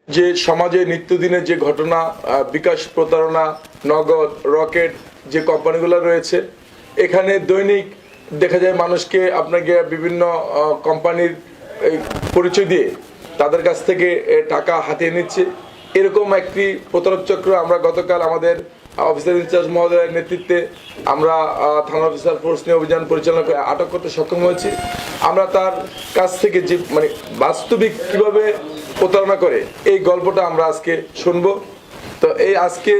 যে সমাজে নিত্যদিনের যে ঘটনা, বিকাশ প্রতারণা, নগদ, রকেট যে কোম্পানিগুলো রয়েছে, এখানে দৈনিক দেখা যায় মানুষকে আপনাকে বিভিন্ন কোম্পানির পরিচয় দিয়ে তাদের কাছ থেকে টাকা হাতিয়ে নিচ্ছে। এরকম একটি প্রতারক চক্র আমরা গতকাল আমাদের অফিসার ইনচার্জ মহোদয়ের নেতৃত্বে আমরা থানা অফিসার ফোর্স নিয়ে অভিযান পরিচালনা করে আটক করতে সক্ষম হয়েছি। আমরা তার কাছ থেকে যে বাস্তবিক কিভাবে প্রতারণা করে এই গল্পটা আমরা আজকে শুনবো। তো এই আজকে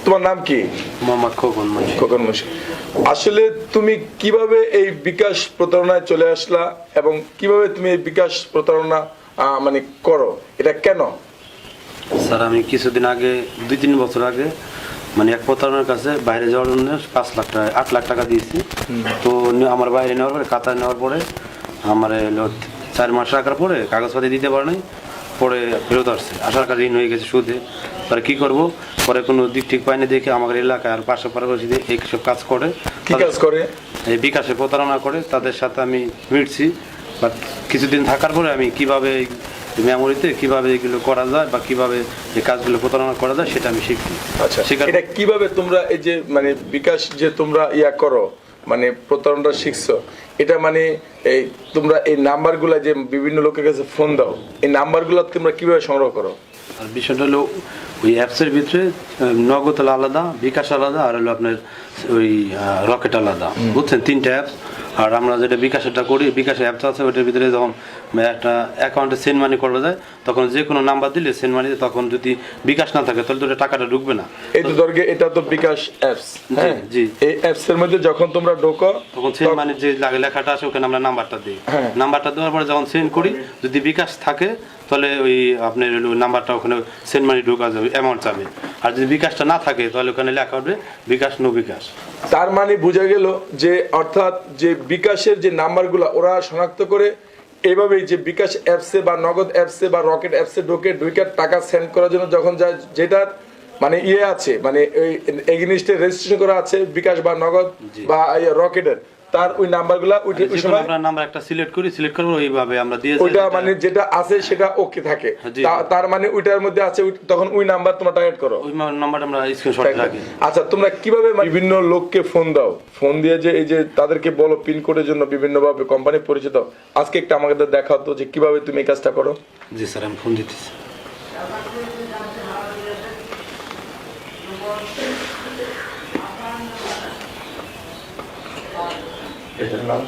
তোমার নাম কি? মোহাম্মদ খোকন মুন্সি। আসলে তুমি কিভাবে এই বিকাশ প্রতারণায় চলে আসলা এবং কিভাবে তুমি এই বিকাশ প্রতারণা করো, এটা কেন? স্যার, আমি কিছুদিন আগে 2-3 বছর আগে এক প্রতারণার কাছে বাইরে যাওয়ার জন্য 5 লাখ টাকা 8 লাখ টাকা দিয়েছি। তো আমার বাইরে নেওয়ার পরে, কাতার নেওয়ার পরে আমার 4 মাস রাখার পরে কাগজপাতি দিতে পারে নাই, পরে ফেরত আসছে, আসার কাছে ঋণ হয়ে গেছে সুদে। পরে কি করব, পরে কোনো দিক ঠিক পাইনি দেখে আমাদের এলাকায় আর পাশে পাশাপাশি এইসব কাজ করে, এই বিকাশে প্রতারণা করে, তাদের সাথে আমি মিটছি। বাট কিছুদিন থাকার পরে আমি কিভাবে মেমোরিতে কিভাবে এগুলো করা যায় বা কিভাবে এই কাজগুলো প্রতারণা করা যায় সেটা আমি শিখছি। আচ্ছা, এটা কিভাবে তোমরা এই যে বিকাশ যে তোমরা করো, প্রতারণা শিখছো, এটা এই তোমরা এই নাম্বারগুলো যে বিভিন্ন লোকের কাছে ফোন দাও, এই নাম্বারগুলো তোমরা কিভাবে সংগ্রহ করো? আর বিষয়টা হলো ওই অ্যাপসের ভিতরে নগদ আলাদা, বিকাশ আলাদা, আর হলো আপনার ওই রকেট আলাদা, বুঝছেন? 3টা অ্যাপস। আর আমরা যেটা বিকাশটা করি, বিকাশের অ্যাপস আছে, ওইটার ভিতরে যখন একটা অ্যাকাউন্টে সেন্ড মানি করবে যায়, তখন যে কোনো নাম্বার দিলে সেন্ড মানি, তখন যদি বিকাশ না থাকে তাহলে তো টাকাটা ঢুকবে না। এই তো ধরকে এটা তো বিকাশ অ্যাপস, হ্যাঁ জি। এই অ্যাপস এর মধ্যে যখন তোমরা ঢোকো, তখন সেন্ড মানি যে লেখাটা আছে ওখানে আমরা নাম্বারটা দিই। নাম্বারটা দেওয়ার পরে যখন সেন্ড করি, যদি বিকাশ থাকে তাহলে ওই আপনার নাম্বারটা ওখানে সেন্ড মানি ঢোকা যাবে, অ্যামাউন্ট যাবে। আর যদি বিকাশটা না থাকে তাহলে ওখানে লেখা হবে বিকাশ নো বিকাশ। তার বোঝা গেল যে অর্থাৎ যে বিকাশের যে নাম্বারগুলো ওরা শনাক্ত করে এইভাবেই যে বিকাশ অ্যাপসে বা নগদ অ্যাপসে বা রকেট অ্যাপসে ঢুকে টাকা সেন্ড করার জন্য যখন যায়, যেটার আছে ওই এগেইনস্টে রেজিস্ট্রেশন করা আছে বিকাশ বা নগদ বা রকেটের, তার ওই নাম্বারগুলো ওই সময় আমরা নাম্বার একটা সিলেক্ট করব, ওইভাবে আমরা দিয়ে ওইটা যেটা আছে সেটা ওকে থাকে। তার ওইটার মধ্যে আছে, তখন ওই নাম্বার তোমরা টার্গেট করো, ওই নাম্বারটা আমরা স্ক্রিনশট রাখি। আচ্ছা, তোমরা কিভাবে বিভিন্ন লোককে ফোন দাও, ফোন দিয়ে যে এই যে তাদেরকে বলো পিন কোডের জন্য বিভিন্ন ভাবে কোম্পানি পরিচিত, আজকে একটা আমাকে দেখাও তো যে কিভাবে তুমি এই কাজটা করো। জি স্যার, আমি ফোন দিতেছি। এটার নাম